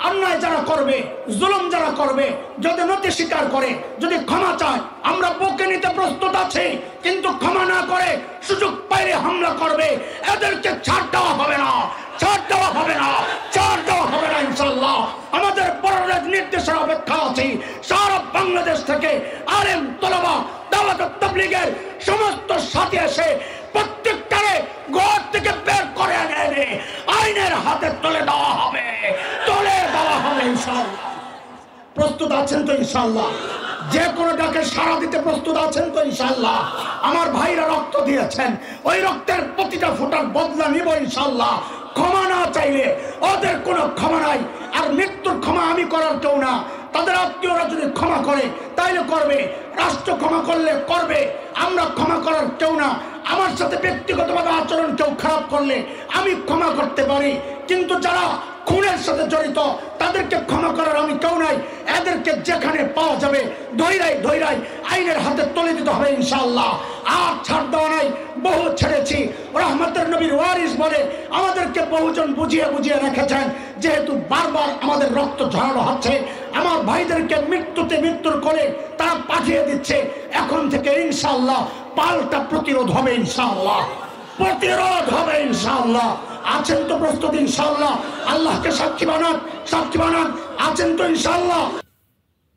अन्याय যারা করবে, জুলুম যারা করবে, যদি নতি স্বীকার করে, যদি ক্ষমা চায়, আমরা বুকে নিতে প্রস্তুত আছি। কিন্তু ক্ষমা না করে সুযোগ পাইলে হামলা করবে, এদেরকে ছাড় দেওয়া হবে না, ছাড় দেওয়া হবে না, ছাড় দেওয়া হবে না ইনশাআল্লাহ। আমাদের পররাজ নির্দেশের অপেক্ষা আছি। সারা বাংলাদেশ থেকে আলেম, তলবা, দাওয়াত ও তাবলীগের সমস্ত সাথী এসে প্রত্যেকটারে ঘর থেকে বের করে এনে আইনের হাতে তুলে দেওয়া হবে, তুলে দেওয়া হবে ইনশাআল্লাহ। প্রস্তুত আছেন তো ইনশাআল্লাহ? যে কোনো ডাকে সাড়া দিতে প্রস্তুত আছেন তো ইনশাআল্লাহ? আমার ভাইরা রক্ত দিয়েছেন, ওই রক্তের প্রতিটা ফোঁটার বদলা নিব ইনশাআল্লাহ। ক্ষমা না চাইলে ওদের কোনো ক্ষমা নাই। আর মৃত্যুর ক্ষমা আমি করার কেউ না। তাদের আত্মীয়রা যদি ক্ষমা করে তাইলে করবে, রাষ্ট্র ক্ষমা করলে করবে, আমরা ক্ষমা করার কেউ না। আমার সাথে ব্যক্তিগতভাবে আচরণ কেউ খারাপ করলে আমি ক্ষমা করতে পারি, কিন্তু যারা খুনের সাথে জড়িত তাদেরকে ক্ষমা করার আমি কেউ নাই। এদেরকে যেখানে পাওয়া যাবে ধৈরাই ধৈরাই আইনের হাতে তুলে দিতে হবে ইনশাআল্লাহ। আর ছাড় দেওয়া নাই, বহু ছেড়েছি। রহমতের নবীর ওয়ারিস বলে আমাদেরকে বহুজন বুঝিয়ে বুঝিয়ে রেখেছেন। যেহেতু বারবার আমাদের রক্ত ঝরানো হচ্ছে, আমার ভাইদেরকে মৃত্যুতে মৃত্যুর কোলে তারা পাঠিয়ে দিচ্ছে, এখন থেকে ইনশাআল্লাহ পাল্টা প্রতিরোধ হবে ইনশাআল্লাহ, প্রতিরোধ হবে ইনশাআল্লাহ। আছেন তো প্রস্তুত ইনশাআল্লাহ? আল্লাহকে সাক্ষী বানান, সাক্ষী বানান। আছেন তো ইনশাআল্লাহ?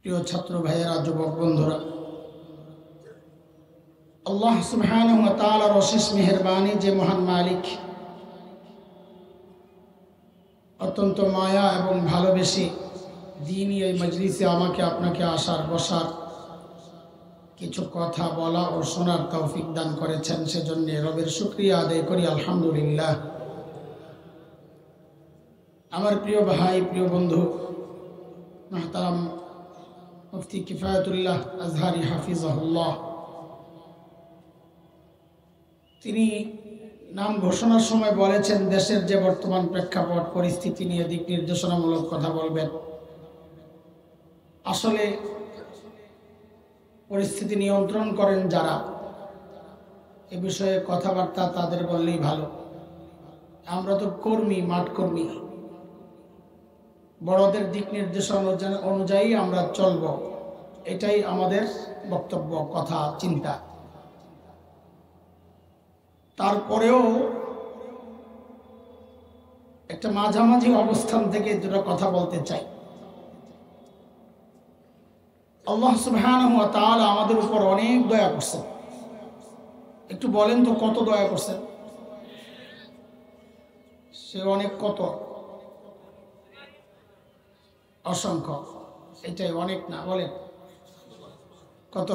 প্রিয় ছাত্র ভাইয়েরা, যুবক বন্ধুরা, আল্লাহ সুবহানাহু ওয়া তাআলার অশেষ মেহেরবানি, যে মহান মালিক অত্যন্ত মায়া এবং ভালোবেসে দিনই এই মজলিসে আমাকে আপনাকে আসার বসার কিছু কথা বলা ও শোনার তৌফিক দান করেছেন, সেজন্য রবের শুকরিয়া আদায় করি আলহামদুলিল্লাহ। আমার প্রিয় ভাই, প্রিয় বন্ধু মুহতারাম মুফতি কিফায়াতুল্লাহ আজহারি হাফিজাহুল্লাহ, তিনি নাম ঘোষণার সময় বলেছেন দেশের যে বর্তমান প্রেক্ষাপট পরিস্থিতি নিয়ে দিক নির্দেশনামূলক কথা বলবেন। আসলে পরিস্থিতি নিয়ন্ত্রণ করেন যারা, এ বিষয়ে কথাবার্তা তাদের বললেই ভালো। আমরা তো কর্মী, মাঠ কর্মী, বড়দের দিক নির্দেশনা অনুযায়ী আমরা চলব, এটাই আমাদের বক্তব্য, কথা, চিন্তা। তারপরেও একটা মাঝামাঝি অবস্থান থেকে দুটো কথা বলতে চাই। আল্লাহ সুবহানাহু ওয়া তাআলা আমাদের উপর অনেক দয়া করছেন। একটু বলেন তো কত দয়া করছেন? সে অনেক, কত? অসংখ্য। এটাই অনেক না, বলেন কত?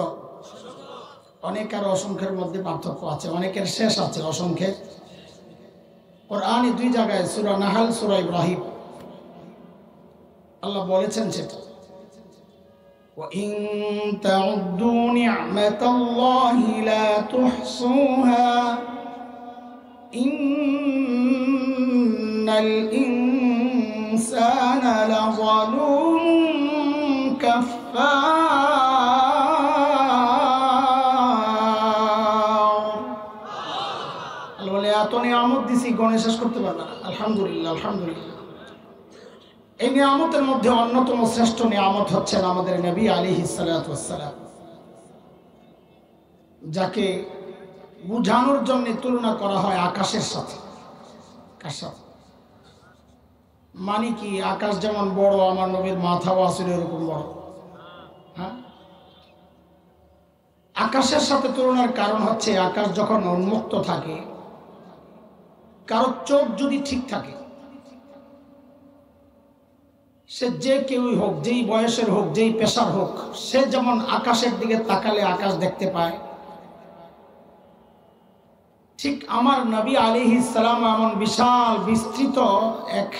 অনেক আর অসংখ্যের মধ্যে পার্থক্য আছে, অনেকের শেষ আছে অসংখ্যের। কোরআনে দুই জায়গায়, সূরা নাহল, সূরা ইব্রাহিম, আল্লাহ বলেছেন সেটা, وَإِن تَعُدُّوا نِعْمَةَ اللَّهِ لَا تُحْصُوهَا إِنَّ الْإِنسَانَ لَظَلُومٌ كَفَّارٌ। আল্লাহ বলে এত নিয়ামত দিছি, গণে শেষ করতে পারবে না। আলহামদুলিল্লাহ, আলহামদুলিল্লাহ। এই নিয়ামতের মধ্যে অন্যতম শ্রেষ্ঠ নিয়ামত হচ্ছেন আমাদের নবী আলাইহিস সালাতু ওয়াস সালাম, যাকে বুঝানোর জন্য তুলনা করা হয় আকাশের সাথে। মানে কি, আকাশ যেমন বড়, আমার নবীর মাথাও আসলে এরকম বড়। হ্যাঁ, আকাশের সাথে তুলনার কারণ হচ্ছে আকাশ যখন উন্মুক্ত থাকে, কারো চোখ যদি ঠিক থাকে, সে যে কেউই হোক, যেই বয়সের হোক, যেই পেশার হোক, সে যেমন আকাশের দিকে তাকালে আকাশ দেখতে পায়, ঠিক আমার নবী আলাইহিস সালাম এমন বিশাল বিস্তৃত এক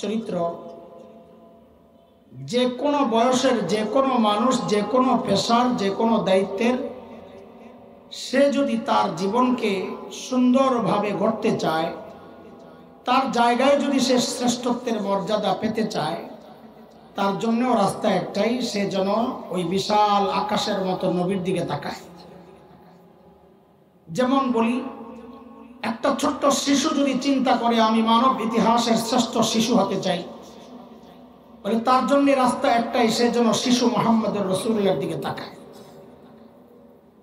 চরিত্র, যে কোনো বয়সের, যে কোনো মানুষ, যে কোনো পেশার, যে কোনো দায়িত্বের, সে যদি তার জীবনকে সুন্দরভাবে গড়তে চায়, তার জায়গায় যদি সে শ্রেষ্ঠত্বের মর্যাদা পেতে চায়, তার জন্য রাস্তা একটাই, সে যেন ওই বিশাল আকাশের মতো নবীর দিকে তাকায়। যেমন বলি, একটা ছোট্ট শিশু যদি চিন্তা করে আমি মানব ইতিহাসের শ্রেষ্ঠ শিশু হতে চাই, বলে তার জন্য রাস্তা একটাই, সে যেন শিশু মুহাম্মদুর রাসূলুল্লাহর দিকে তাকায়।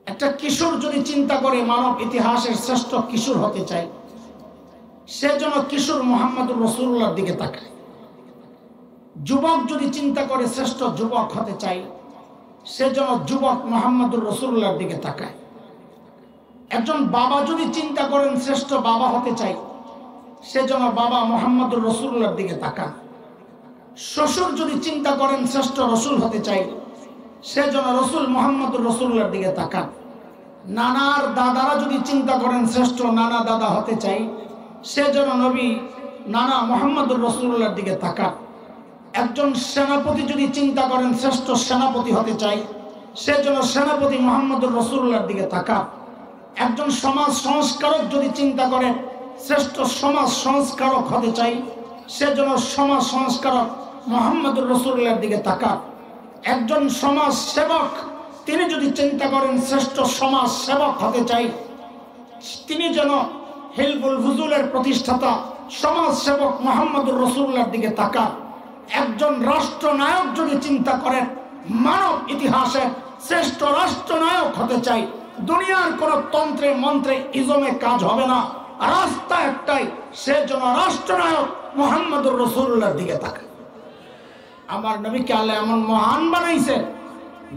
একটা কিশোর যদি চিন্তা করে মানব ইতিহাসের শ্রেষ্ঠ কিশোর হতে চায়, সে যেন কিশোর মুহাম্মদুর রাসূলুল্লাহর দিকে তাকায়। যুবক যদি চিন্তা করে শ্রেষ্ঠ যুবক হতে চায়, সে যেন যুবক মুহাম্মদুর রাসূলুল্লাহর দিকে তাকায়। একজন বাবা যদি চিন্তা করেন শ্রেষ্ঠ বাবা হতে চায়, সে যেন বাবা মুহাম্মদুর রাসূলুল্লাহর দিকে তাকান। শ্বশুর যদি চিন্তা করেন শ্রেষ্ঠ রসুল হতে চায়, সে যেন রসুল মুহাম্মদুর রাসূলুল্লাহর দিকে তাকান। নানার দাদারা যদি চিন্তা করেন শ্রেষ্ঠ নানা দাদা হতে চাই, সে যেন নবী নানা মুহাম্মদুর রাসূলুল্লাহর দিকে তাকান। একজন সেনাপতি যদি চিন্তা করেন শ্রেষ্ঠ সেনাপতি হতে চাই, সে যেন সেনাপতি মুহাম্মদুর রাসূলুল্লাহর দিকে তাকান। একজন সমাজ সংস্কারক যদি চিন্তা করেন শ্রেষ্ঠ সমাজ সংস্কারক হতে চাই, সে যেন সমাজ সংস্কারক মুহাম্মদুর রাসূলুল্লাহর দিকে তাকান। একজন সমাজ সেবক তিনি যদি চিন্তা করেন শ্রেষ্ঠ সমাজ সেবক হতে চাই, তিনি যেন হিলফুল ফুজুলের প্রতিষ্ঠাতা সমাজ সেবক মুহাম্মদুর রাসূলুল্লাহর দিকে তাকান। একজন রাষ্ট্রনায়ক যদি চিন্তা করেন মানব ইতিহাসের শ্রেষ্ঠ রাষ্ট্রনায়ক হতে চাই, দুনিয়ার কোন তন্ত্রে মন্ত্রে ইজমে কাজ হবে না, রাস্তা একটাই, সে যেন রাষ্ট্রনায়ক মুহাম্মদুর রাসূলুল্লাহর দিকে তাকায়। আমার নবীকে আল্লাহ এমন মহান বানাইছে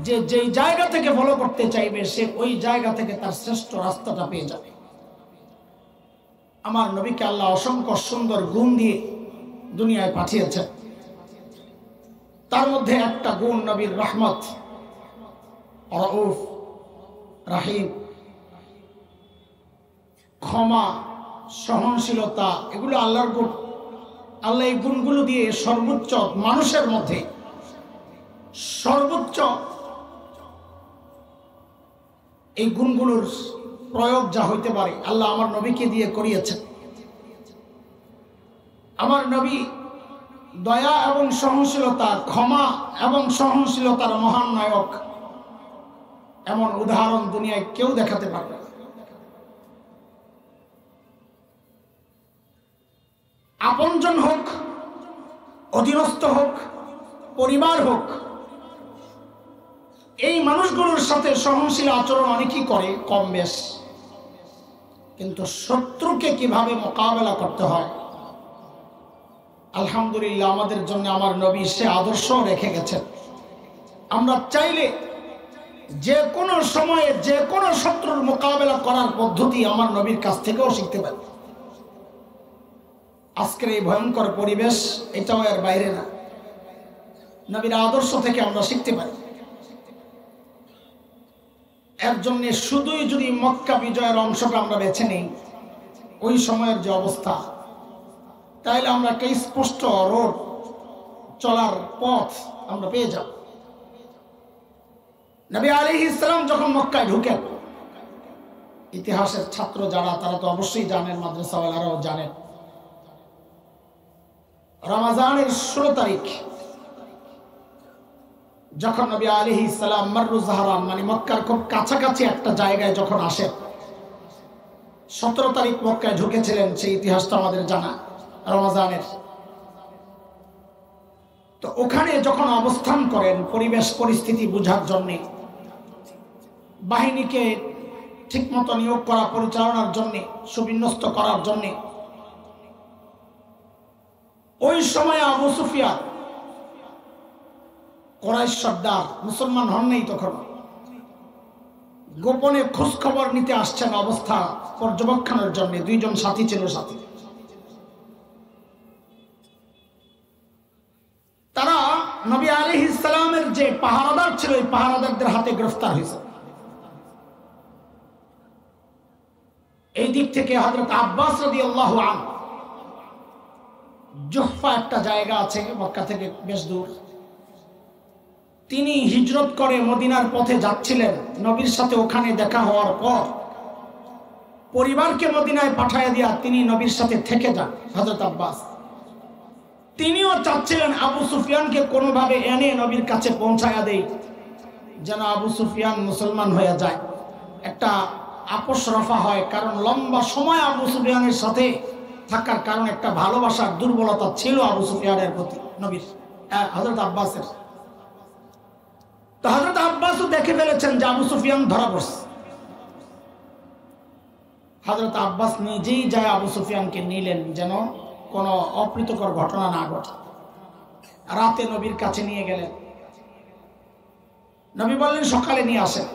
যে যেই জায়গা থেকে ফলো করতে চাইবে সে ওই জায়গা থেকে তার শ্রেষ্ঠ রাস্তাটা পেয়ে যাবে। আমার নবীকে আল্লাহ অসংখ্য সুন্দর গুণ দিয়ে দুনিয়ায় পাঠিয়েছেন। তার মধ্যে একটা গুণ নবীর রহমত, রউফ, রাহিম, ক্ষমা, সহনশীলতা, এগুলো আল্লাহর গুণ। আল্লাহ এই গুণগুলো দিয়ে সর্বোচ্চ মানুষের মধ্যে সর্বোচ্চ এই গুণগুলোর প্রয়োগ যা হইতে পারে আল্লাহ আমার নবীকে দিয়ে করিয়েছেন। আমার নবী দয়া এবং সহনশীলতা, ক্ষমা এবং সহনশীলতার মহান নায়ক। এমন উদাহরণ দুনিয়ায় কেউ দেখাতে পারবে না। আপনজন হোক, অধীনস্থ হোক, পরিবার হোক, এই মানুষগুলোর সাথে সহনশীল আচরণ অনেকেই করে কম বেশ, কিন্তু শত্রুকে কিভাবে মোকাবেলা করতে হয় আলহামদুলিল্লাহ আমাদের জন্য আমার নবী সে আদর্শ রেখে গেছেন। আমরা চাইলে যে কোনো সময়ে যে কোনো শত্রুর মোকাবেলা করার পদ্ধতি আমার নবীর কাছ থেকেও শিখতে পারি। আজকের এই ভয়ঙ্কর পরিবেশ এটাও এর বাইরে না, নবীর আদর্শ থেকে আমরা শিখতে পারি। এর জন্য শুধুই যদি মক্কা বিজয়ের অংশটা আমরা বেছে নিই, ওই সময়ের যে অবস্থা, তাইলে আমরা একটা স্পষ্ট রোড চলার পথ আমরা পেয়ে যাব। নবী আলাইহিস সালাম যখন মক্কায় ঢুকেন, ইতিহাসের ছাত্র যারা তারা তো অবশ্যই জানেন, মাদ্রাসাওয়ালারাও জানেন, রমজানের 16 তারিখ যখন নবী আলাইহিস সালাম মাররু জাহরান মানে মক্কার খুব কাছাকাছি একটা জায়গায় যখন আসেন, 17 তারিখ মক্কায় ঢুকেছিলেন, সেই ইতিহাসটা আমাদের জানা রমজানের। তো ওখানে যখন অবস্থান করেন পরিবেশ পরিস্থিতি বোঝার জন্য, বাহিনীকে ঠিকমতো নিয়োগ করা, পরিচালনার জন্য, সুবিন্যস্ত করার জন্য, ওই সময় আবু সুফিয়ান কুরাইশ সর্দার, মুসলমান হন নাই তখন, গোপনে খোঁজ খবর নিতে আসছেন অবস্থা পর্যবেক্ষণের জন্য। 2 জন সাথী ছিল সাথী, তারা নবী আলাইহিস সালামের যে পাহারাদার ছিল এই পাহারাদারদের হাতে গ্রেফতার হয়েছে। এই দিক থেকে হযরত আব্বাস রাদিয়াল্লাহু আনহু, জুহফা একটা জায়গা আছে মক্কা থেকে বেশ দূর, তিনি হিজরত করে মদিনার পথে যাচ্ছিলেন। নবীর সাথে ওখানে দেখা হওয়ার পর পরিবারকে মদিনায় পাঠায় দিয়া তিনি নবীর সাথে থেকে যান। হযরত আব্বাস তিনিও চাচ্ছিলেন আবু সুফিয়ানকে কোনোভাবে এনে নবীর কাছে পৌঁছায়া দেয়, যেন আবু সুফিয়ান মুসলমান হয়ে যায়, একটা আপোষ রফা হয়। কারণ লম্বা সময় আবু সুফিয়ানের সাথে থাকার কারণে একটা ভালোবাসার দুর্বলতা ছিল আবু সুফিয়ানের প্রতি নবীর। হযরত আব্বাসের। তো হযরত আব্বাসও দেখে ফেলেছেন যে আবু সুফিয়ান ধরা পড়ছে। হযরত আব্বাস নিজেই যায় আবু সুফিয়ানকে নিলেন যেন কোনো অপ্রীতিকর ঘটনা না ঘটে। রাতে নবীর কাছে নিয়ে গেলেন। নবী বললেন সকালে নিয়ে আসেন।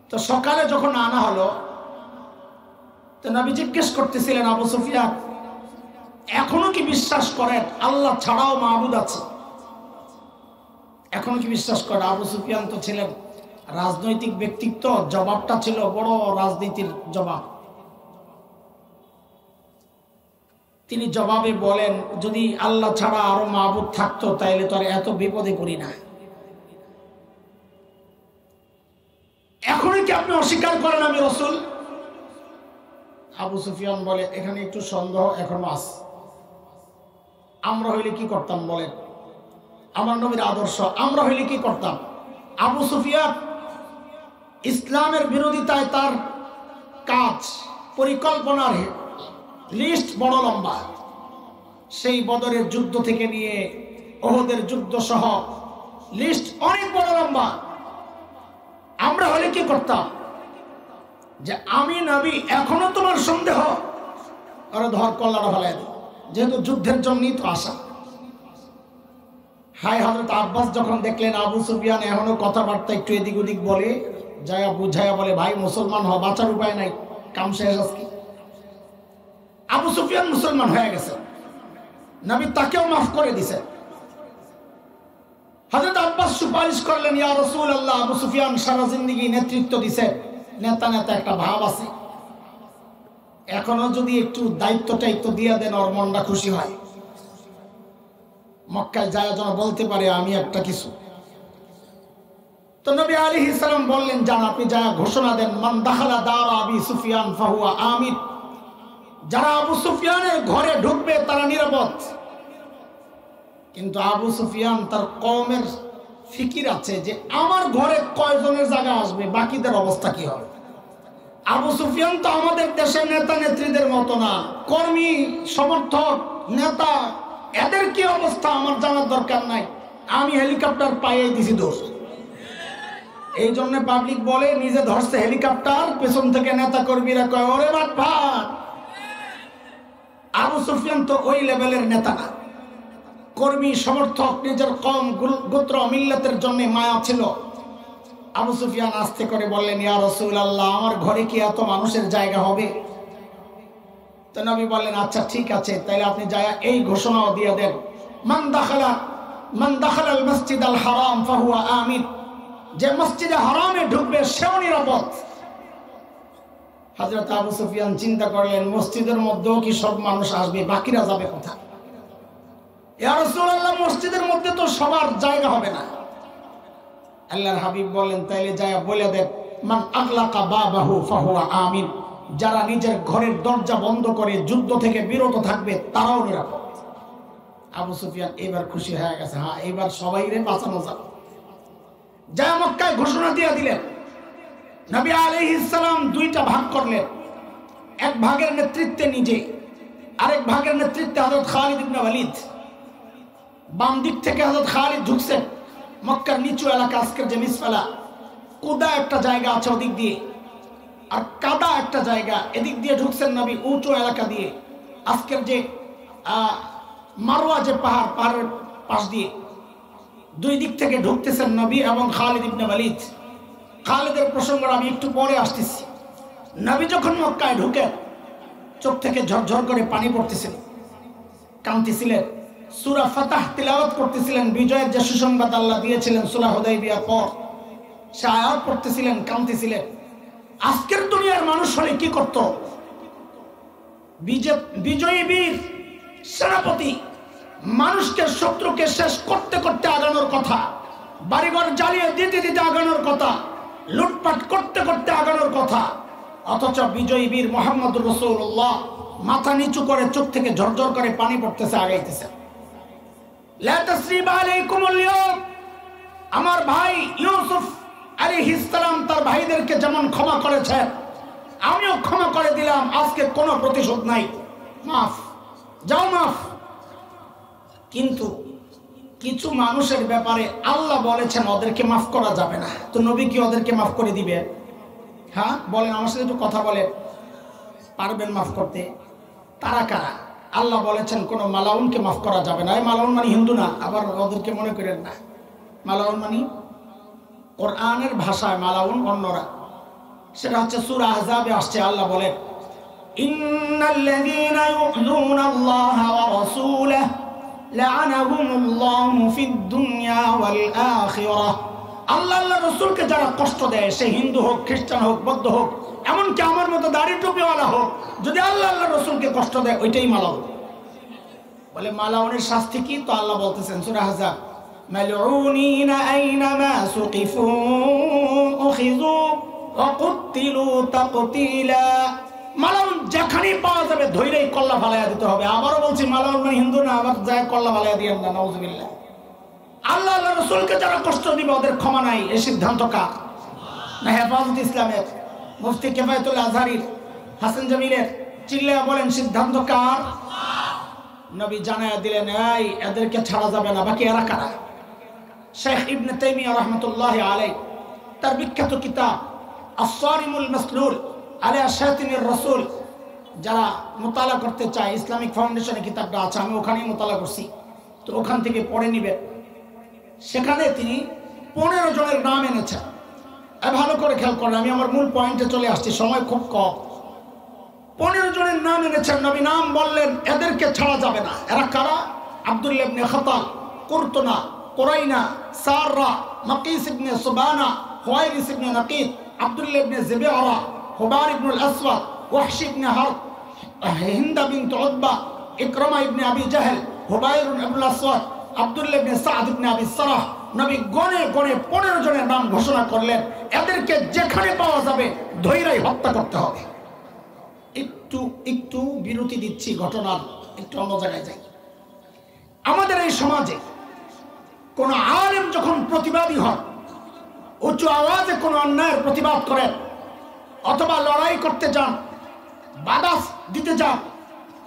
তো সকালে যখন আনা হলো, তো নবী জিজ্ঞেস করতেছিলেন, আবু সুফিয়ান এখনো কি বিশ্বাস করেন আল্লাহ ছাড়াও মাবুদ আছে? এখনো কি বিশ্বাস করেন? আবু সুফিয়ান তো ছিলেন রাজনৈতিক ব্যক্তিত্ব, জবাবটা ছিল বড় রাজনীতির জবাব। তিনি জবাবে বলেন, যদি আল্লাহ ছাড়া আরো মাবুদ থাকতো তাইলে তো আর এত বিপদে পড়ি না। এখনই কি আপনি অস্বীকার করেন আমি রাসূল? আবু সুফিয়ান বলে, এখানে একটু সন্দেহ এখনো আছে। আমরা হইলে কি করতাম বলেন? আমার নবীর আদর্শ, আমরা হইলে কি করতাম? আবু সুফিয়ান ইসলামের বিরোধিতায় তার কাজ, পরিকল্পনার লিস্ট বড় লম্বা। সেই বদরের যুদ্ধ থেকে নিয়ে ওহদের যুদ্ধ সহ লিস্ট অনেক বড় লম্বা। আমরা হলে কি করতাম? যে আমি নবী, এখনো তোমার সন্দেহ? আরে ধর কল্লাটা ফেলাই দিই, যেহেতু যুদ্ধের জন্যই তো আসা। হাই হযরত আব্বাস যখন দেখলেন আবু সুফিয়ান এখনো কথাবার্তা একটু এদিক ওদিক বলে, যায়া বুঝায়া বলে, ভাই মুসলমান হওয়া, বাঁচার উপায় নাই, কাম শেষ আজকে। আবু সুফিয়ান মুসলমান হয়ে গেছে, নবী তাকেও মাফ করে দিছে। হযরত আব্বাস সুপারিশ করলেন, ইয়া রাসূলুল্লাহ, আবু সুফিয়ান সারা জিন্দেগি নেতৃত্ব দিছে, নেতা নেতা একটা ভাব আছে, এখনো যদি একটু দায়িত্ব দিয়ে দেন ওর মনটা খুশি হয়, মক্কায় যায় যেন বলতে পারে আমি একটা কিছু। তো নবী আলাইহিস সালাম বললেন, যান আপনি যা ঘোষণা দেন, মান দাখালা দার আবি সুফিয়ান ফাহুয়া আমিন, যারা আবু সুফিয়ানের ঘরে ঢুকবে তারা নিরাপদ। কিন্তু আবু সুফিয়ান তার কওমের ফিকির আছে যে আমার ঘরে কয়জনের জায়গা আসবে, বাকিদের অবস্থা কি হবে। আবু সুফিয়ান তো আমাদের দেশের নেতা নেত্রীদের মতো না, কর্মী সমর্থক নেতা, এদের কি অবস্থা আমার জানার দরকার নাই, আমি হেলিকপ্টার পাইয়ে দিছি দোষ। এই জন্য পাবলিক বলে নিজে ধরছে হেলিকপ্টার, পেছন থেকে নেতা কর্মীরা কয় ওরে বাটপার। আবু সুফিয়ান তো ওই লেভেলের নেতা না, কর্মী সমর্থক, নিজের কম গোত্র মিল্লাতের জন্য মায়া ছিল। আবু সুফিয়ান আস্তে করে বললেন, ইয়া রাসূলুল্লাহ, আমার ঘরে কি এত মানুষের জায়গা হবে? তো নবী বললেন, আচ্ছা ঠিক আছে, তাইলে আপনি যায় এই ঘোষণাও দিয়ে দেন, মান দাখালা আল মসজিদ আল হারাম ফাহুয়া আমিন, যে মসজিদে হারামে ঢুকবে সেও নিরাপদ। হযরত আবু সুফিয়ান চিন্তা করলেন, মসজিদের মধ্যেও কি সব মানুষ আসবে, বাকিরা যাবে কোথায়? ইয়া রাসূলুল্লাহ, মসজিদের মধ্যে তো সবার জায়গা হবে না। আল্লাহর হাবিব বললেন, তাইলে যায় বলে দেন, মান আগলাকা বাবাহু ফাহুয়া আমিন, যারা নিজের ঘরের দরজা বন্ধ করে যুদ্ধ থেকে বিরত থাকবে তারাও নিরাপদ। আবু সুফিয়ান এবার খুশি হয়ে গেছে, হ্যাঁ এবার সবাইরে বাঁচানো যাবে। যা মক্কায় ঘোষণা দিয়ে দিলেন। নবী আলাইহিস সালাম দুইটা ভাগ করলেন, এক ভাগের নেতৃত্বে নিজে, আরেক ভাগের নেতৃত্বে হযরত খালিদ ইবনে ওয়ালিদ। বাম দিক থেকে হযরত খালিদ ঢুকছেন মক্কার নিচু এলাকা, আজকের যে মিসফালা, কুদা একটা জায়গা আছে ওদিক দিয়ে, আর কাদা একটা জায়গা, এদিক দিয়ে ঢুকছেন নবী উঁচু এলাকা দিয়ে, আজকের যে মারওয়া যে পাহাড়ের পাশ দিয়ে। দুই দিক থেকে ঢুকতেছেন নবী এবং খালিদ ইবনে ওয়ালিদ। খালিদের প্রসঙ্গটা আমি একটু পরে আসতেছি। নবী যখন মক্কায় ঢুকে চোখ থেকে ঝরঝর করে পানি পড়তেছিল, কাঁদতেছিলেন, সূরা ফাতাহ তিলাওয়াত করতেছিলেন, বিজয়ের যে সুসংবাদ আল্লাহ দিয়েছিলেন সূরা হুদাইবিয়ার পর, সে আয়াত পড়তেছিলেন, কাঁদতেছিলেন। আজকের দুনিয়ার মানুষ হলে কি করত? বিজয়ী বীর সেনাপতি মানুষকে, শত্রুকে শেষ করতে করতে আগানোর কথা, বাড়িঘর জ্বালিয়ে দিতে দিতে আগানোর কথা, লুটপাট করতে করতে আগানোর কথা। অথচ বিজয়ী বীর মুহাম্মদুর রাসূলুল্লাহ মাথা নিচু করে চোখ থেকে ঝরঝর করে পানি পড়তেছে, আগাইতেছে। লা তাসরিবা আলাইকুমুল ইয়াউম, আমার ভাই ইউসুফ আলাইহিস সালাম তার ভাইদেরকে যেমন ক্ষমা করেছে, আমিও ক্ষমা করে দিলাম, আজকে কোনো প্রতিশোধ নাই, মাফ, যাও মাফ। কিন্তু কিছু মানুষের ব্যাপারে আল্লাহ বলেছেন ওদেরকে মাফ করা যাবে না, তো নবী কি ওদেরকে মাফ করে দিবে? হ্যাঁ বলেন, আমার সাথে একটু কথা বলেন, পারবেন মাফ করতে? তারা কারা? আল্লাহ বলেছেন কোনো মালাউনকে মাফ করা যাবে না। এই মালাউন মানে হিন্দু না, আবার ওদেরকে মনে করেন না। মালাউন মানে কোরআনের ভাষায় মালাউন অন্যরা, সেটা হচ্ছে সূরা আহজাবে আসছে। আল্লাহ বলেন ইন্নাল্লাযীনা ইউযুনাল্লাহা ওয়া রাসূলাহু লা'আনাহুমুল্লাহু ফিদ দুনিয়া ওয়াল আখিরাহ। আল্লাহ আল্লাহর রাসূলকে যারা কষ্ট দেয়, সে হিন্দু হোক, খ্রিস্টান হোক, বৌদ্ধ হোক, এমনকি আমার মতো দাড়ি টুপিওয়ালা হোক, যদি আল্লাহ আল্লাহর রাসূলকে কষ্ট দেয় ওইটাই মালাউন। বলে মালাউনের শাস্তি কি? তো আল্লাহ বলতেছেন সূরা আহজাব মালউনিনা আইনামা সুকিফু উখিযু ওয়া কুতিলু তাকতিলা। মালাউন যেখানেই পাওয়া যাবে ধৈরেই কল্লা ফালাইয়া দিতে হবে। আবারও বলছি, মালাউন মানে হিন্দু না, আবার যায় কল্লা ফালাইয়া দিয়েন না, নাউযুবিল্লাহ। আল্লাহ আল্লাহর রাসূলকে যারা কষ্ট দিবে ওদের ক্ষমা নাই, এই সিদ্ধান্ত কার? না হেফাজত ইসলামের, মুফতি কিফায়াতুল আজহারীর, হাসান জামিলের? চিল্লায়া বলেন সিদ্ধান্ত কার? নবী জানায়া দিলেন এই এদেরকে ছাড়া যাবে না। বাকি এরা কারা? শেখ ইবনে তাইমিয়া রাহমাতুল্লাহি আলাইহি তার বিখ্যাত কিতাব আস-সারিমুল মাসলুল আলা শায়াতিনির রাসূল, যারা মুতালা করতে চায়, ইসলামিক ফাউন্ডেশনে কিতাবটা আছে, আমি ওখানেই মুতালা করছি, তো ওখান থেকে পড়ে নিবেন। সেখানে তিনি 15 জনের নাম এনেছেন। ভালো করে খেয়াল করেন, আমি আমার মূল পয়েন্টে চলে আসছি, সময় খুব কম। 15 জনের নাম এনেছেন। নবী নাম বললেন এদেরকে ছাড়া যাবে না। এরা কারা? আব্দুল্লাহ ইবনে খাতাল, কুরতুনা, কুরাইনা, সাররা, মাকিস ইবনে সুবানা, হুয়াইরিস ইবনে নাকিদ, আব্দুল্লাহ ইবনে জিবারা, হুবার ইবনুল আসওয়াদ, ওয়াহশি ইবনে হারব, হিন্দা বিনত উতবা, ইকরামা ইবনে আবি জাহল, হুবাইর ইবনুল আসওয়াদ, আব্দুল্লাহ ইবনে সাদ ইবনে আবি সারাহ। নবী গনে গনে 15 জনের নাম ঘোষণা করলেন, এদেরকে যেখানে পাওয়া যাবে ধৈর্যই হত্যা করতে হবে। একটু বিরতি দিচ্ছি, ঘটনার একটু অন্য জায়গায় যাই। আমাদের এই সমাজে কোন আলেম যখন প্রতিবাদী হন, উঁচু আওয়াজে কোন অন্যায়ের প্রতিবাদ করেন, অথবা লড়াই করতে যান, বাধা দিতে যান,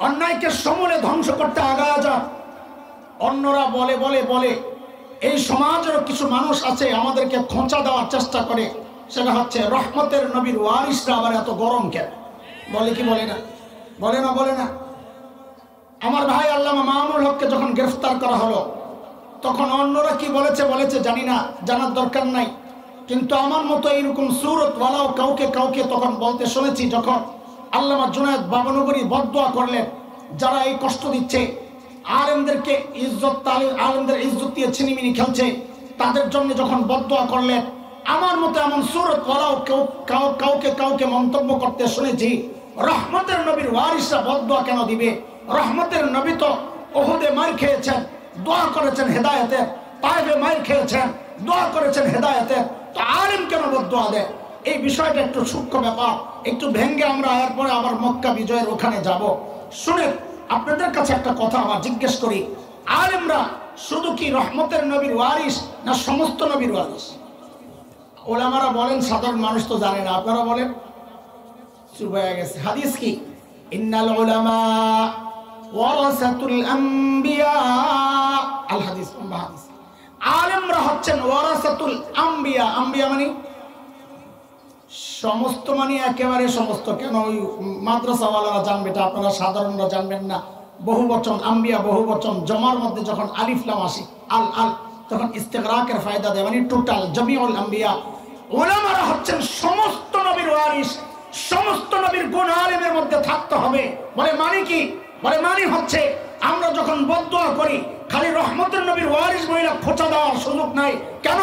অন্যায়কে সমূলে ধ্বংস করতে আগায়া যান, অন্যরা বলে বলে বলে এই সমাজের কিছু মানুষ আছে আমাদেরকে খোঁচা দেওয়ার চেষ্টা করে। সেটা হচ্ছে রহমতের নবীর ওয়ারিসরা আবার এত গরম কেন? বলে কি বলে না? বলে না? বলে না? আমার ভাই আল্লামা মামুনুল হককে যখন গ্রেফতার করা হলো, তখন অন্যরা কি বলেছে জানি না, জানার দরকার নাই, কিন্তু আমার মতো এইরকম সুরতওয়ালাও কাউকে কাউকে তখন বলতে শুনেছি, যখন আল্লামা জুনায়েদ বাবনগরী বদদোয়া করলেন যারা এই কষ্ট দিচ্ছে, আলেমদেরকে আলেমদের ইজ্জত দিয়ে ছিনিমিনি খেলছে, তাদের জন্য যখন বদদোয়া করলেন, আমার মতো এমন সুরতওয়ালাও কাউকে কাউকে মন্তব্য করতে শুনেছি, রহমতের নবীর ওয়ারিসরা বদদোয়া কেন দিবে? রহমতের নবী তো উহুদে মার খেয়েছেন, দোয়া করেছেন হেদায়েতের, তায়েফে মার খেয়েছেন, দোয়া করেছেন হেদায়েতের, তো আলেম কেন বদদোয়া দেয়? এই বিষয়টা একটু সূক্ষ্ম ব্যাপার, একটু ভেঙ্গে আমরা এরপরে আবার মক্কা বিজয়ের ওখানে যাব। শুনে আপনাদের কাছে একটা কথা আমার জিজ্ঞেস করি, আলেমরা শুধু কি রহমতের নবীর ওয়ারিস না সমস্ত নবীর ওয়ারিস? ওলামারা বলেন, সাধারণ মানুষ তো জানে না, আপনারা বলেন। চুপ হয়ে গেছে। হাদিস কি? ইন্নাল উলামা ওয়ারাসাতুল আম্বিয়া, আল হাদিস। হাদিস আলেমরা হচ্ছেন ওয়ারাসাতুল আম্বিয়া। আম্বিয়া মানে সমস্ত, মানে একেবারে সমস্ত। কেন ওই মাদ্রাসাওয়ালারা জানবে এটা, আপনারা সাধারণরা জানবেন না। বহু বচন, আম্বিয়া বহু বচন, জমার মধ্যে যখন আলিফ লাম আসে, আল আল, তখন ইস্তেগরাকের ফায়দা দেয়, মানে টোটাল জামিউল আম্বিয়া। উলামারা হচ্ছেন সমস্ত নবীর ওয়ারিস, সমস্ত নবীর গুণ আলেমের মধ্যে থাকতে হবে। বলে মানে কি? বলে মানে হচ্ছে আমরা যখন বদদোয়া করি, খালি রহমতের নবীর ওয়ারিস মহিলা খোঁচা দেওয়ার সুযোগ নাই। কেন?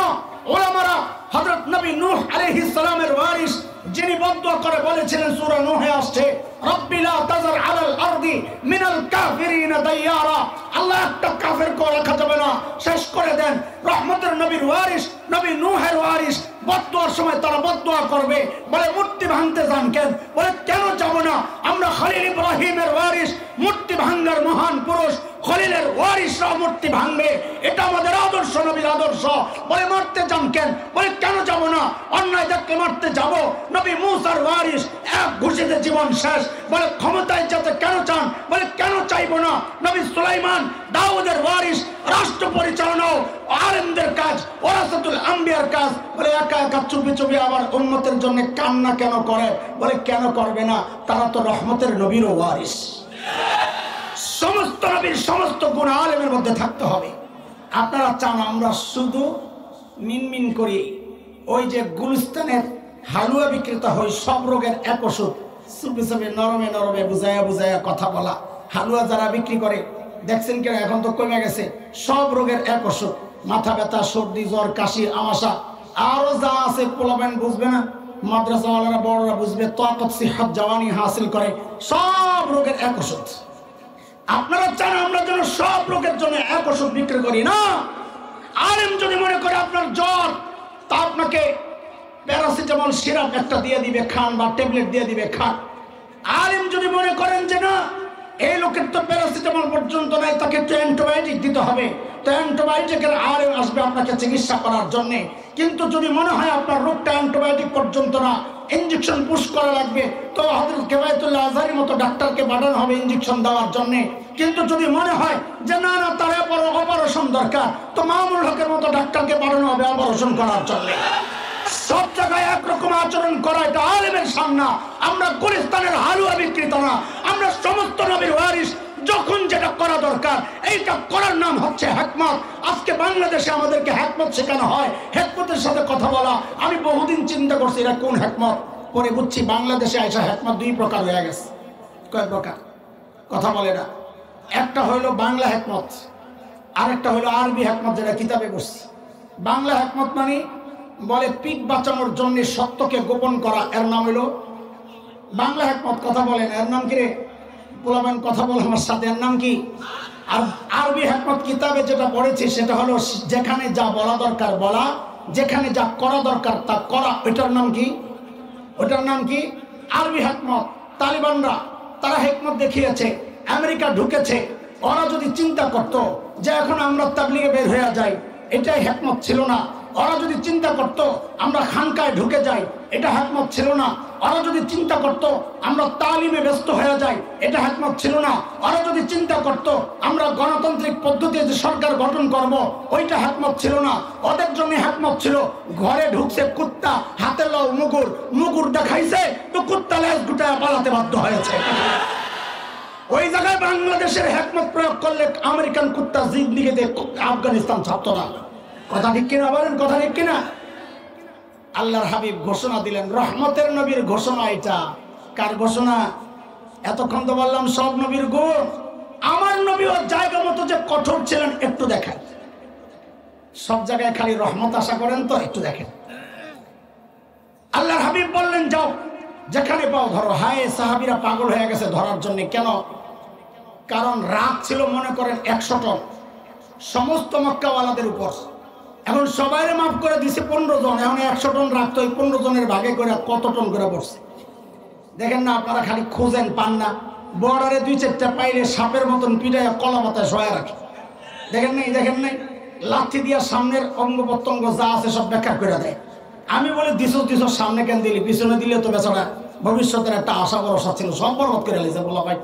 ওলামারা হযরত নবী নূহ আলাইহিস সালামের ওয়ারিস, যিনি বদদোয়া করে বলেছিলেন, সূরা নূহে আসছে, রব্বি লা তাযার আলাল আরদি মিনাল কাফিরিনা দাইয়ারা, আল্লাহ একটা কাফেরকে রাখা যাবে না, শেষ করে দেন। রহমতের নবীর ওয়ারিস, নবী নূহের ওয়ারিস, বদদোয়ার সময় তারা বদদোয়া করবে। বলে মূর্তি ভাঙতে যান কেন? বলে কেন যাব না? আমরা খলিল ইব্রাহিমের ওয়ারিস, মূর্তি ভাঙার মহান পুরুষ খলিলের ওয়ারিসরা মূর্তি ভাঙবে, এটা আমাদের আদর্শ, নবীর আদর্শ। বলে মারতে যান কেন? বলে কেন যাব না? অন্যায় দেখতে মারতে যাব। নবী মূসার ওয়ারিস, এক ঘুষিতে জীবন শেষ। বলে ক্ষমতায় যেতে কেন চান? বলে কেন চাইবো না? নবী সুলাইমান দাউদের ওয়ারিস, রাষ্ট্র পরিচালনাও ওয়ারাসাতুল আম্বিয়ার কাজ। বলে একা একা চুপি চুপি আবার উম্মতের জন্য কান্না কেন করে? বলে কেন করবে না, তারা তো রহমতের নবীর ওয়ারিস। সমস্ত নবীর সমস্ত গুণ আলেমের মধ্যে থাকতে হবে। আপনারা চান আমরা শুধু মিনমিন করি, ওই যে গুলিস্তানের হালুয়া বিক্রেতা হই, সব রোগের এক ওষুধ, চুপি চুপি নরমে নরমে বুঝাইয়া বুঝাইয়া কথা বলা। হালুয়া যারা বিক্রি করে দেখছেন কেন, এখন তো কমে গেছে, সব রোগের এক ওষুধ, মাথা ব্যথা, সর্দি, জ্বর, কাশি, আমাশা, আরো যা আছে পোলাবেন বুঝবে না, মাদ্রাসাওয়ালারা বড়রা বুঝবে, তাকত সিহাত জওয়ানি হাসিল করে, সব রোগের এক ওষুধ। আপনারা চান আমরা যেন সব রোগের জন্য এক ওষুধ বিক্রি করি না। আলেম যদি মনে করে আপনার জ্বর, তা আপনাকে প্যারাসিটামল সিরাপ একটা দিয়ে দিবে খান, বা ট্যাবলেট দিয়ে দিবে খান। আলেম যদি মনে করেন যে না, এই লোকের তো প্যারাসিটামল পর্যন্ত নাই, তাকে একটু অ্যান্টিবায়োটিক দিতে হবে, তো অ্যান্টিবায়োটিকের আলেম আসবে আপনাকে চিকিৎসা করার জন্যে। কিন্তু যদি মনে হয় আপনার রোগটা অ্যান্টিবায়োটিক পর্যন্ত না, ইঞ্জেকশন পুশ করা লাগবে, তো হযরত কেফায়েতুল্লাহ আজহারীর মতো ডাক্তারকে পাঠানো হবে ইঞ্জেকশন দেওয়ার জন্যে। কিন্তু যদি মনে হয় যে না না, তার অপারেশন দরকার, তো মামুল হকের মতো ডাক্তারকে পাঠানো হবে অপারেশন করার জন্যে। সব জায়গায় একরকম আচরণ করা এটা আলেমের সামনা। আমরা গুলিস্তানের হালুয়া বিক্রেতা না, আমরা সমস্ত নবীর ওয়ারিস। যখন যেটা করা দরকার এইটা করার নাম হচ্ছে হিকমত। আজকে বাংলাদেশে আমাদেরকে হিকমত শেখানো হয়, হিকমতের সাথে কথা বলা। আমি বহুদিন চিন্তা করছি এটা কোন হিকমত, পরে বুঝছি বাংলাদেশে আইসা হিকমত দুই প্রকার হয়ে গেছে। কয় প্রকার? কথা বলে না। একটা হইলো বাংলা হিকমত, আরেকটা হইলো আরবি হিকমত, যেটা কিতাবে করছি। বাংলা হিকমত মানে বলে পিঠ বাঁচানোর জন্য সত্যকে গোপন করা, এর নাম হইলো বাংলা হিকমত। কথা বলেন, এর নাম কি রে? বলবেন কথা বল আমার সাথে, এর নাম কি? আর আরবি হিকমত কিতাবে যেটা পড়েছি সেটা হলো যেখানে যা বলা দরকার বলা, যেখানে যা করা দরকার তা করা। ওইটার নাম কি? ওইটার নাম কি? আরবি হিকমত। তালিবানরা তারা হিকমত দেখিয়েছে, আমেরিকা ঢুকেছে। ওরা যদি চিন্তা করতো যে এখন আমরা তাবলিগে বের হয়ে যাই, এটাই হিকমত ছিল না। ওরা যদি চিন্তা করত আমরা খানকায় ঢুকে যাই, এটা হিকমত ছিল না। ওরা যদি চিন্তা করত আমরা তালিমে ব্যস্ত হয়ে যাই, এটা হিকমত ছিল না। ওরা যদি চিন্তা করত আমরা গণতান্ত্রিক পদ্ধতিতে সরকার গঠন করব, ওইটা হিকমত ছিল না। ওদের জন্য হিকমত ছিল ঘরে ঢুকছে কুত্তা, হাতে লাও মুগুর, মুগুর দেখাইছে তো কুত্তা লেজ গুটায় পালাতে বাধ্য হয়েছে। ওই জায়গায় বাংলাদেশের হিকমত প্রয়োগ করলে আমেরিকান কুত্তা জিন্দিগিতে আফগানিস্তান ছাড়তো না। কথা ঠিক কিনা বলেন? কথা ঠিক কিনা? আল্লাহর হাবিব ঘোষণা দিলেন, রহমতের নবীর ঘোষণা। এটা কার ঘোষণা? এতক্ষণ তো বললাম সব নবীর গুণ। আমার নবী ওর জায়গা মতো যে কঠোর ছিলেন একটু দেখেন। সব জায়গায় খালি রহমত আশা করেন তো, একটু দেখেন। আল্লাহর হাবিব বললেন যাও, যেখানে পাও ধরো। হায়, সাহাবীরা পাগল হয়ে গেছে ধরার জন্য। কেন? কারণ রাগ ছিল মনে করেন 100 টন সমস্ত মক্কাওয়ালাদের উপর। এখন সবাইরে মাফ করে দিছে 15 জন, এখন 100 টন রাখতো। এই 15 জনের ভাগে করে কত টন করে পড়ছে দেখেন না আপনারা? খালি খোঁজেন, পান না। বর্ডারে 2-4টা পাইলে সাপের মতন পিটায় কলা পাতায় শোয়া রাখে। দেখেন নাই? দেখেন নাই? লাঠি দিয়া সামনের অঙ্গ প্রত্যঙ্গ যা আছে সব ব্যাখ্যা করে দেয়। আমি বলি দিছো সামনে কেন দিলি, পিছনে দিলে তো বেচারা ভবিষ্যতের একটা আশা ভরসা ছিল, সব বরবাদ করে লিখেছে। বলা ভাই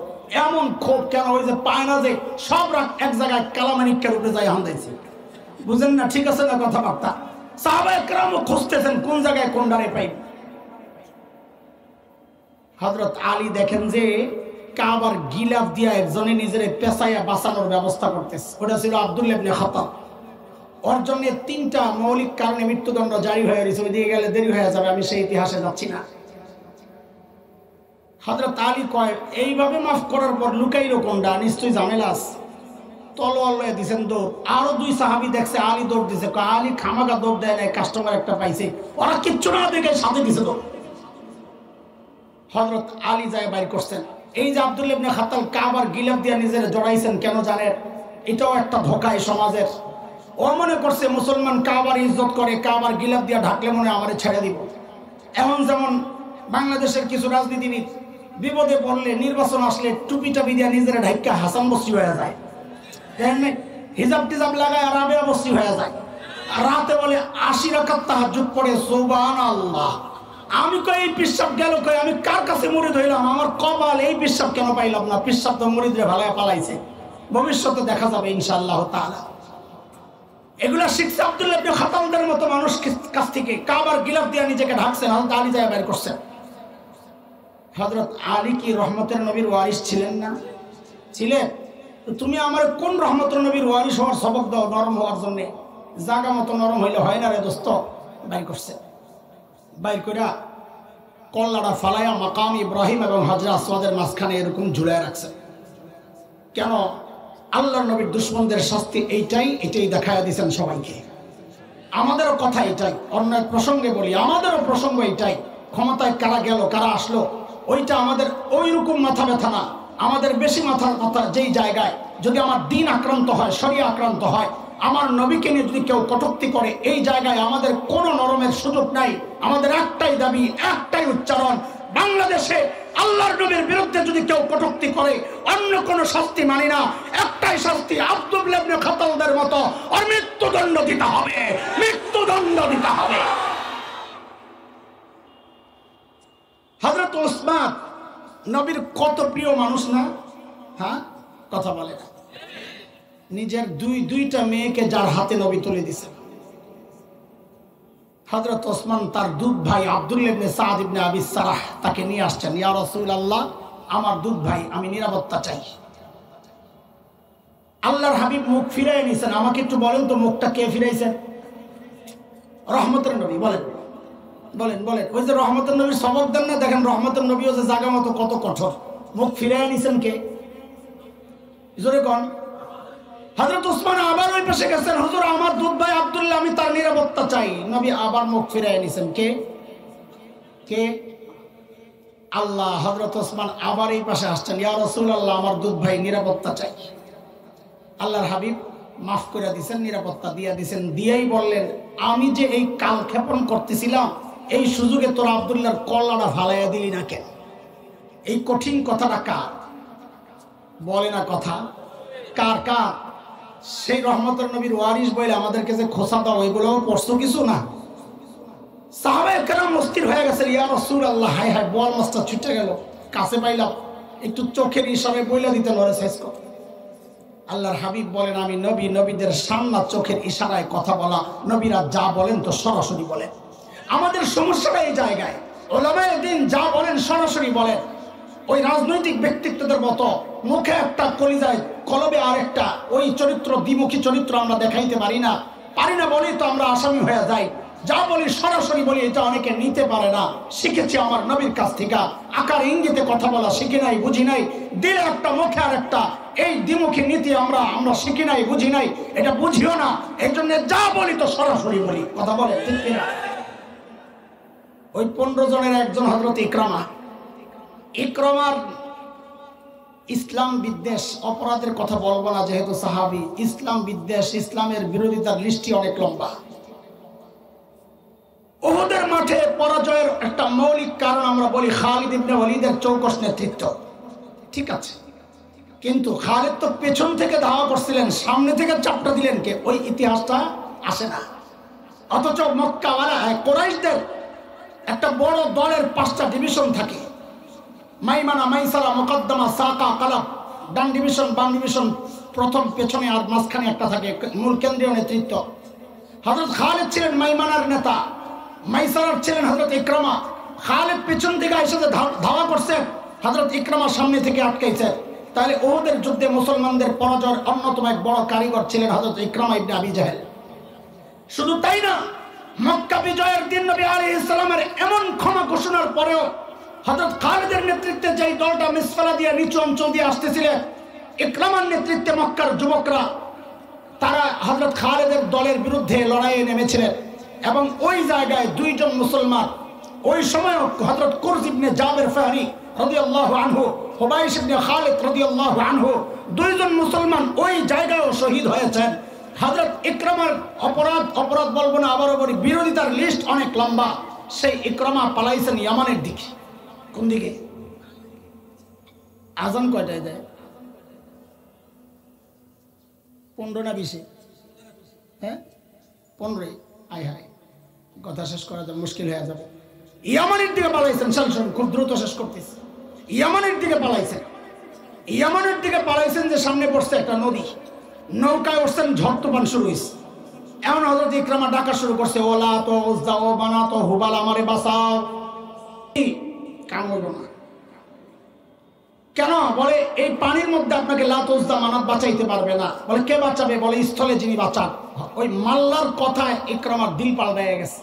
এমন ক্ষোভ কেন? ওই যে পায় না যে সব রাখ এক জায়গায় কালামানিকের উপরে যাই হান্দাইছে। বুঝেন না? ঠিক আছে না কথাবার্তা? সাহাবায়ে কেরামও খুঁজতেছেন কোন জায়গায় কোন ডারে পাই। হযরত আলী দেখেন যে কাবার গিলাফ দিয়া একজনে নিজের পেছাইয়া বাঁচানোর ব্যবস্থা করতেছে। ওটা ছিল আব্দুল্লাহ ইবনে খাত্তাব। ওর জন্য 3টা মৌলিক কারণে মৃত্যুদণ্ড জারি হয়ে গেছে। ওই দিকে গেলে দেরি হয়ে যাবে, আমি সেই ইতিহাসে যাচ্ছি না। হযরত আলী কয় এইভাবে মাফ করার পর লুকাইলো কোনটা? নিশ্চয়ই ঝামেলা আছে। তলোয়ার লয়ে দিছেন দৌড়। আরো 2 সাহাবী দেখছে আলী দৌড় দিছে, আলী খামাকা দৌড় দেয় নাই, কাস্টমার একটা পাইছে। ওরা কিচ্ছু না দেখে সাথে দিছে দৌড়। হযরত আলী যায় বাইর করছেন। এই যে আব্দুল্লাহ ইবনে খাত্তাব কাবার গিলাফ দিয়া নিজের জড়াইছেন কেন জানেন? এটাও একটা ধোঁকা এই সমাজের। ও মনে করছে মুসলমান কাবার ইজ্জত করে, কাবার গিলাফ দিয়া ঢাকলে মনে আমারে ছেড়ে দিব। এখন যেমন বাংলাদেশের কিছু রাজনীতিবিদ বিপদে পড়লে, নির্বাচন আসলে টুপি টাপি দিয়া নিজের ঢাইকা হাসান বস্তি হয়ে যায়। হিজাব টিজাব লাগায় আর আবেয়া বস্তি হয়ে যায়। রাতে বলে 80 রাকাত তাহাজ্জুদ পড়ে, সুবহানাল্লাহ। আমি কই এই পিসাব গেল কই? আমি কার কাছে মুরিদ হইলাম? আমার কপাল, এই পিসাব কেন পাইলাম না? পিসাব তো মুরিদরে ভালায় পালাইছে। ভবিষ্যতে দেখা যাবে ইনশাআল্লাহ তাআলা। এগুলা শিখছে আব্দুল্লাহ ইবনে খাতালদের মতো মানুষ কাছ থেকে। কাবার গিলাফ দিয়ে নিজেকে ঢাকছেন, হযরত আলী যায় বের করছেন। হযরত আলী কি রহমতের নবীর ওয়ারিস ছিলেন না? ছিলেন। তুমি আমার কোন রহমতের নবীর ওয়ারিস হওয়ার সবক দাও নরম হওয়ার জন্য? জায়গা মতো নরম হইলে হয় না রে দোস্ত। বাইর করছে, বাইর করে কল্লাটা ফালাইয়া মাকাম ইব্রাহিম এবং হাজরা আসওয়াদের মাঝখানে এরকম ঝুলায় রাখছে। কেন? আল্লাহর নবীর দুশমনদের শাস্তি এটাই দেখায় দিয়েছেন সবাইকে। আমাদেরও কথা এটাই, অন্য এক প্রসঙ্গে বলি, আমাদেরও প্রসঙ্গ এটাই। ক্ষমতায় কারা গেল কারা আসলো ওইটা আমাদের ওই রকম মাথা ব্যথা না। আমাদের বেশি মাথার কথা যেই জায়গায় যদি আমার দিন আক্রান্ত হয়, শরীয়ত আক্রান্ত হয়, আমার নবীকে নিয়ে যদি কেউ কটূক্তি করে, এই জায়গায় আমাদের কোনো নরমের সুযোগ নাই। আমাদের একটাই দাবি, একটাই উচ্চারণ, বাংলাদেশে আল্লাহর নবীর বিরুদ্ধে যদি কেউ কটূক্তি করে অন্য কোনো শাস্তি মানি না। একটাই শাস্তি, আব্দুল্লাহ ইবনে খাতালদের মতো আর মৃত্যুদণ্ড দিতে হবে, মৃত্যুদণ্ড দিতে হবে। হযরত ওসমান নবীর কত প্রিয় মানুষ না? হ্যাঁ, কথা বলে না। নিজের দুইটা মেয়েকে যার হাতে নবী তুলে দিছে। হযরত ওসমান তার দুধ ভাই আব্দুল্লাহ ইবনে সাদ ইবনে আবি সারাহ তাকে নিয়ে আসছেন। ইয়া রাসূলুল্লাহ, আমার দুধ ভাই, আমি নিরাপত্তা চাই। আল্লাহর হাবিব মুখ ফিরাই নিয়েছেন। আমাকে একটু বলেন তো মুখটা কে ফিরাইছেন? রহমতের নবী। বলেন বলেন বলেন। ওই যে রহমতের নবীর সবক দেন না, দেখেন রহমতের নবীও যে জায়গা মতো কত কঠোর। মুখ ফিরাই নিয়েছেন কে? জোরে কোন? হযরত ওসমান আবার ওই পাশে গেছেন, হুজুর আমার দুধ ভাই আব্দুল্লাহ, আমি তার নিরাপত্তা চাই। নবী আবার মুখ ফিরাই নিয়েছেন। কে? কে? আল্লাহ। হযরত ওসমান আবার এই পাশে আসছেন, ইয়া রাসূলুল্লাহ, আমার দুধ ভাই নিরাপত্তা চাই। আল্লাহর হাবিব মাফ করে দিয়েছেন, নিরাপত্তা দিয়ে দিয়েছেন। দিয়েই বললেন, আমি যে এই কালক্ষেপণ করতেছিলাম এই সুযোগে তোর আব্দুল্লাহর কল্লাটা ফালাইয়া দিলি না কেন? এই কঠিন কথাটা কার? বলে না কথা। কার কার? সেই রহমতের নবীর ওয়ারিস বলে আমাদেরকে যে খোসা দাও, ওইগুলো পড়ছো কিছু না। সাহাবায়ে কেরাম অস্থির হয়ে গেছে, ইয়া রাসূলুল্লাহ, হায় হায়, বল মাছটা ছুটে গেল, কাছে পাইলাম, একটু চোখের ইশারায় বইলা দিতে লড়ে শেষ কথা। আল্লাহর হাবিব বলেন, আমি নবী, নবীদের সামনা চোখের ইশারায় কথা বলা, নবীরা যা বলেন তো সরাসরি বলেন। আমাদের সমস্যাটা এই জায়গায়, ওলামায়ে দ্বীন যা বলেন সরাসরি বলেন। ওই রাজনৈতিক ব্যক্তিত্বদের মতো মুখে একটা কলিজায় কলবে আর একটা, ওই চরিত্র, দ্বিমুখী চরিত্র আমরা দেখাইতে পারি না বলেই তো আমরা আসামি হয়ে যাই। যা বলি সরাসরি বলি, এটা অনেকে নিতে পারে না। শিখেছি আমার নবীর কাছ থেকে, আকার ইঙ্গিতে কথা বলা শিখি নাই, বুঝি নাই। দিলে একটা, মুখে আর একটা, এই দ্বিমুখী নীতি আমরা শিখি নাই, বুঝি নাই, এটা বুঝিও না। এই জন্য যা বলি তো সরাসরি বলি। কথা বলে ঠিক কিনা? ওই 15 জনের একজন হযরত ইকরামার ইসলাম বিদ্বেষ, অপরাধের কথা বলবো না যেহেতু সাহাবী। ইসলাম বিদ্বেষ, ইসলামের বিরোধিতার লিস্টটি অনেক লম্বা। উহুদের মাঠে পরাজয়ের একটা মৌলিক কারণ আমরা বলি খালিদ ইবনে ওয়ালিদের চৌকস নেতৃত্ব। ঠিক আছে, কিন্তু খালিদ তো পেছন থেকে ধাওয়া করছিলেন, সামনে থেকে চাপটা দিলেন কে? ওই ইতিহাসটা আসে না। অথচ মক্কাওয়ালা কুরাইশদের একটা বড় দলের 5টা ডিভিশন থাকে। মাইমানা, মাইসারা, মুকদ্দমা, সাকা, কালাব, ডান ডিভিশন, বাম ডিভিশন, প্রথম পেছনে আর মাঝখানে একটা থাকে মূল কেন্দ্রীয় নেতৃত্ব। হযরত খালিদ ছিলেন মাইমানার নেতা, মাইসারার ছিলেন হযরত ইকরামা। খালিদ পেছন থেকে এসে ধাওয়া করছে, হযরত ইকরামা সামনে থেকে আটকাইছে। তাহলে উহুদের যুদ্ধে মুসলমানদের পরাজয়ের অন্যতম এক বড় কারিগর ছিলেন হযরত ইকরামা ইবনে আবি জাহেল। শুধু তাই না, মক্কা বিজয়ের দিন নবী আলাইহিস সালামের এমন ক্ষমা ঘোষণার পরেও হযরত খালিদের নেতৃত্বে যেই দলটা মিসফালা দিয়ে নিচু অঞ্চল দিয়ে আসতেছিলেন, ইকরামার নেতৃত্বে মক্কার যুবকরা তারা হযরত খালিদের দলের বিরুদ্ধে লড়াইয়ে নেমেছিলেন। এবং ওই জায়গায় 2 জন মুসলমান, ওই সময় হযরত কুরজ ইবনে জাবের ফাহরি রাদিয়াল্লাহু আনহু, হুবাইশ ইবনে খালিদ রাদিয়াল্লাহু আনহু, 2 জন মুসলমান ওই জায়গায়ও শহীদ হয়েছেন। হযরত ইকরামার অপরাধ বলবো না, আবারও বলি, বিরোধিতার লিস্ট অনেক লম্বা। সেই ইকরামা পালাইছেন ইয়ামানের দিকে। কোন দিকে? আজান কয়টায় দেয়? 15 না 20? হ্যাঁ, 15। আয় হায়, কথা শেষ করা যাবে, মুশকিল হয়ে যাবে। ইয়ামানের দিকে পালাইছেন। খুব দ্রুত শেষ করতেছি। ইয়ামানের দিকে পালাইছেন যে সামনে পড়ছে একটা নদী, নৌকায় উঠছেন, ঝড় তুফান শুরু হয়েছে। এমন হযরত ইকরামা ডাকা শুরু করছে, ও লাত ও উজ্জা ও মানাত ও হুবাল আমারে বাঁচাও। কাম হইব না। কেন? বলে এই পানির মধ্যে আপনাকে লাত উজ্জা মানাত বাঁচাইতে পারবে না। বলে কে বাঁচাবে? বলে স্থলে যিনি বাঁচান। ওই মাল্লার কথায় ইকরামার দিল পাল্টায় গেছে।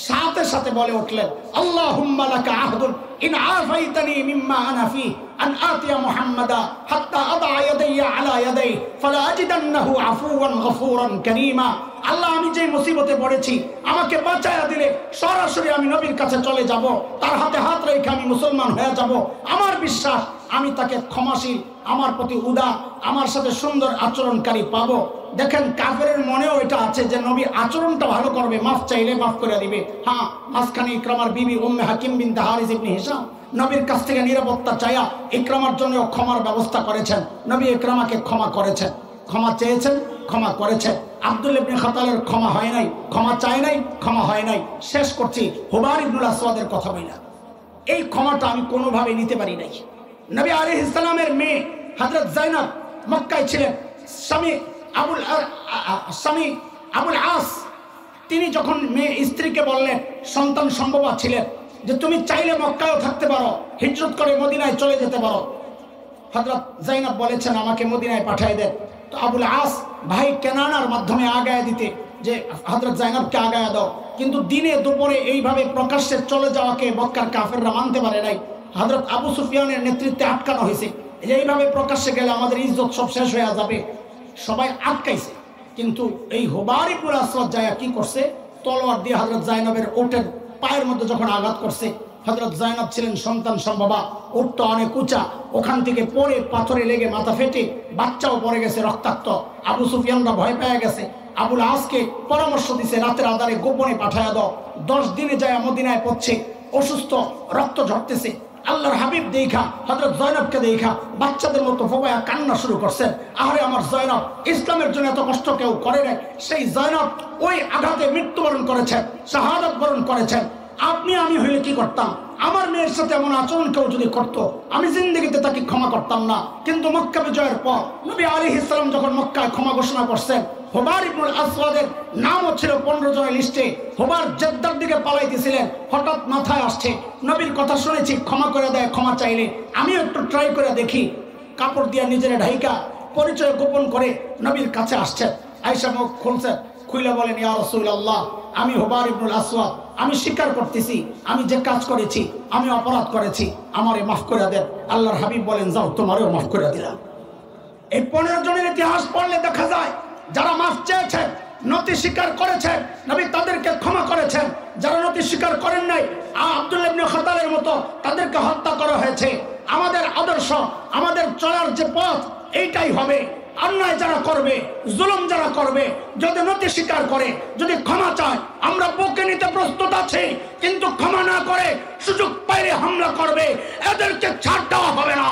সাথে সাথে বলে উঠলেন, আল্লাহুম্মা লাকা আহদুন ইন আফাইতানি মিম্মা আনা ফি আন আতিয়া মুহাম্মাদা হাত্তা আদা ইয়াদাইয়া আলা ইয়াদাই ফালা আজিদান্নাহু আফুওয়ান গফুরান কারীমা। আল্লাহ, আমি যে মুসিবতে পড়েছি আমাকে বাঁচায়া দিলে সরাসরি আমি নবীর কাছে চলে যাব, তার হাতে হাত রেখে আমি মুসলমান হয়ে যাব। আমার বিশ্বাস আমি তাকে ক্ষমাশীল, আমার প্রতি উদার, আমার সাথে সুন্দর আচরণকারী পাবো। দেখেন, কাফেরের মনেও এটা আছে যে নবী আচরণটা ভালো করবে, মাফ চাইলে মাফ করে দিবে। হ্যাঁ, মাঝখানে ইকরামার বিবি উম্মে হাকিম বিনতে হারিস ইবনে হিশাম নবীর কাছ থেকে নিরাপত্তা চাইয়া ইকরামার জন্য ক্ষমার ব্যবস্থা করেছেন। নবী ইকরামাকে ক্ষমা করেছেন, ক্ষমা চেয়েছেন, ক্ষমা করেছেন। আব্দুল্লাহ ইবনে খাতালের ক্ষমা হয় নাই, ক্ষমা চায় নাই, ক্ষমা হয় নাই। শেষ করছি হুবার ইবনুল আসওয়াদের কথা বইলা। এই ক্ষমাটা আমি কোনোভাবে নিতে পারি নাই। নবী আলাইহিস সালামের মেয়ে হযরত যায়নাব মক্কায় ছিলেন। স্বামী আবুল আস তিনি যখন মেয়ে স্ত্রীকে বললেন, সন্তান সম্ভব ছিলেন, যে তুমি চাইলে মক্কায়ও থাকতে পারো, হিজরত করে মদিনায় চলে যেতে পারো। হযরত যায়নাব বলেছেন, আমাকে মদিনায় পাঠিয়ে দেন। তো আবুল আস ভাই কেনানার মাধ্যমে আগায় দিতে, যে হযরত যায়নাবকে আগায় দাও। কিন্তু দিনে দুপুরে এইভাবে প্রকাশ্যে চলে যাওয়াকে মক্কার কাফেররা মানতে পারে নাই। হযরত আবু সুফিয়ানের নেতৃত্বে আটকানো হয়েছে, এইভাবে প্রকাশ্যে গেলে আমাদের ইজ্জত সব শেষ হয়ে যাবে, সবাই আটকাইছে। কিন্তু এই হুবার ইবনুল আসওয়াদ যায় কি করছে, তলোয়ার দিয়ে হযরত যায়নাবের ওটের পায়ের মধ্যে যখন আঘাত করছে, হযরত যায়নাব ছিলেন সন্তান সম্ভবা, উটটা অনেক উঁচা, ওখান থেকে পড়ে পাথরে লেগে মাথা ফেটে বাচ্চাও পড়ে গেছে রক্তাক্ত। আবু সুফিয়ানরা ভয় পেয়ে গেছে। আবুল আসকে পরামর্শ দিছে, রাতের আধারে গোপনে পাঠায়া দাও। 10 দিনে যায় মদিনায় পড়ছে, অসুস্থ, রক্ত ঝরতেছে। আল্লাহর হাবিব দেখা, হযরত যায়নাবকে দেখা বাচ্চাদের মতো ফোবায়া কান্না শুরু করছেন। আরে আমার যায়নাব, ইসলামের জন্য এত কষ্ট কেউ করে নাই। সেই যায়নাব ওই আঘাতে মৃত্যুবরণ করেছেন, শাহাদাত বরণ করেছেন। আপনি আমি হইলে কি করতাম? আমার মেয়ের সাথে এমন আচরণ কেউ যদি করতো, আমি জিন্দেগিতে তাকে ক্ষমা করতাম না। কিন্তু মক্কা বিজয়ের পর নবী আলাইহিস সালাম যখন মক্কায় ক্ষমা ঘোষণা করছেন, হুবার ইবনুল আসওয়াদের নামও ছিল 15 জনের লিস্টে। হুবার জেদ্দার দিকে পালাইতেছিলেন, হঠাৎ মাথায় আসছে নবীর কথা শুনেছি, ক্ষমা করে দেয় ক্ষমা চাইলে, আমি একটু ট্রাই করে দেখি। কাপড় দিয়ে নিজের ঢাইকা পরিচয় গোপন করে নবীর কাছে আসছেন। আয়েশা মুখ খুলছেন, খুলে বলেন, ইয়া রাসূলুল্লাহ, আমি হুবার ইবনুল আসওয়াদ, আমি স্বীকার করতেছি আমি যে কাজ করেছি, আমি অপরাধ করেছি, আমারে মাফ করে দেন। আল্লাহর হাবিব বলেন, যাও, তোমারেও মাফ করে দিলাম। এই 15 জনের ইতিহাস পড়লে দেখা যায়, যারা মাফ চেয়েছেন, নতি স্বীকার করেছেন, নবী তাদেরকে ক্ষমা করেছেন। যারা নতি স্বীকার করেন নাই, আব্দুল্লাহ ইবনে খাতালের মতো তাদেরকে হত্যা করা হয়েছে। আমাদের আদর্শ, আমাদের চলার যে পথ, এইটাই হবে। অন্যায় যারা করবে, জুলুম যারা করবে, যদি নতি স্বীকার করে, যদি ক্ষমা চায়, আমরা বুকে নিতে প্রস্তুত আছি। কিন্তু ক্ষমা না করে সুযোগ পাইলে হামলা করবে, এদেরকে ছাড় দেওয়া হবে না,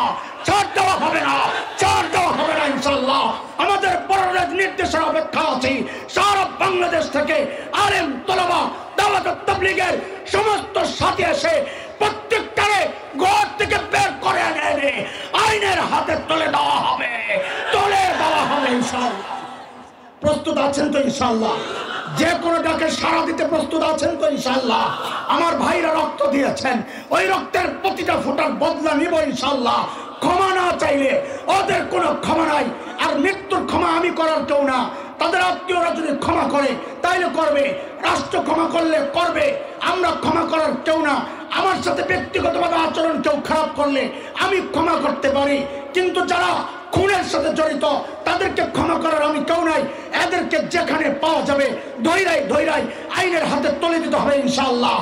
ছাড় দেওয়া হবে না, ছাড় দেওয়া হবে না ইনশাআল্লাহ। আমাদের পররাজ নির্দেশের অপেক্ষা আছে। সারা বাংলাদেশ থেকে আলেম, তলাবা, দাওয়াত ও তাবলীগের সমস্ত সাথী এসে প্রত্যেকটারে ঘর থেকে বের করে এনে আইনের হাতে তুলে দেওয়া হবে, তুলে দেওয়া হবে ইনশাআল্লাহ। প্রস্তুত আছেন তো ইনশাআল্লাহ? যে কোনো ডাকে সাড়া দিতে প্রস্তুত আছেন তো ইনশাআল্লাহ? আমার ভাইরা রক্ত দিয়েছেন, ওই রক্তের প্রতিটা ফোঁটার বদলা নিব ইনশাআল্লাহ। ক্ষমা না চাইলে ওদের কোনো ক্ষমা নাই। আর মৃত্যুর ক্ষমা আমি করার কেউ না। তাদের আত্মীয়রা যদি ক্ষমা করে তাইলে করবে, রাষ্ট্র ক্ষমা করলে করবে, আমরা ক্ষমা করার কেউ না। আমার সাথে ব্যক্তিগতভাবে আচরণ কেউ খারাপ করলে আমি ক্ষমা করতে পারি, কিন্তু যারা খুনের সাথে জড়িত তাদেরকে ক্ষমা করার আমি কেউ নাই। এদেরকে যেখানে পাওয়া যাবে ধৈরাই আইনের হাতে তুলে দিতে হবে ইনশাআল্লাহ।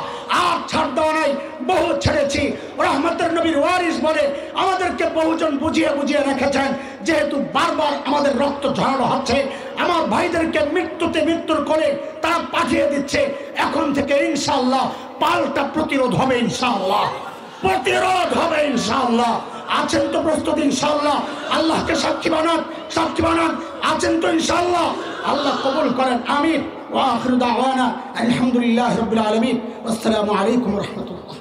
আর ছাড় দেওয়া নাই, বহু ছেড়েছি। রহমতের নবীর ওয়ারিস বলে আমাদেরকে বহুজন বুঝিয়ে বুঝিয়ে রেখেছেন। যেহেতু বারবার আমাদের রক্ত ঝরানো হচ্ছে, আমার ভাইদেরকে মৃত্যুর কোলে তারা পাঠিয়ে দিচ্ছে, এখন থেকে ইনশাআল্লাহ পাল্টা প্রতিরোধ হবে ইনশাআল্লাহ, প্রতিরোধ হবে ইনশাআল্লাহ। আছেন তো প্রস্তুত ইনশাআল্লাহ? আল্লাহকে সাক্ষী বানান, আছেন তো ইনশাআল্লাহ? আল্লাহ কবুল করেন, আমিন। ওয়া আখিরু দাওয়ানা আলহামদুলিল্লাহি রাব্বিল আলামিন। আসসালামু আলাইকুম ওয়া রাহমাতুল্লাহ।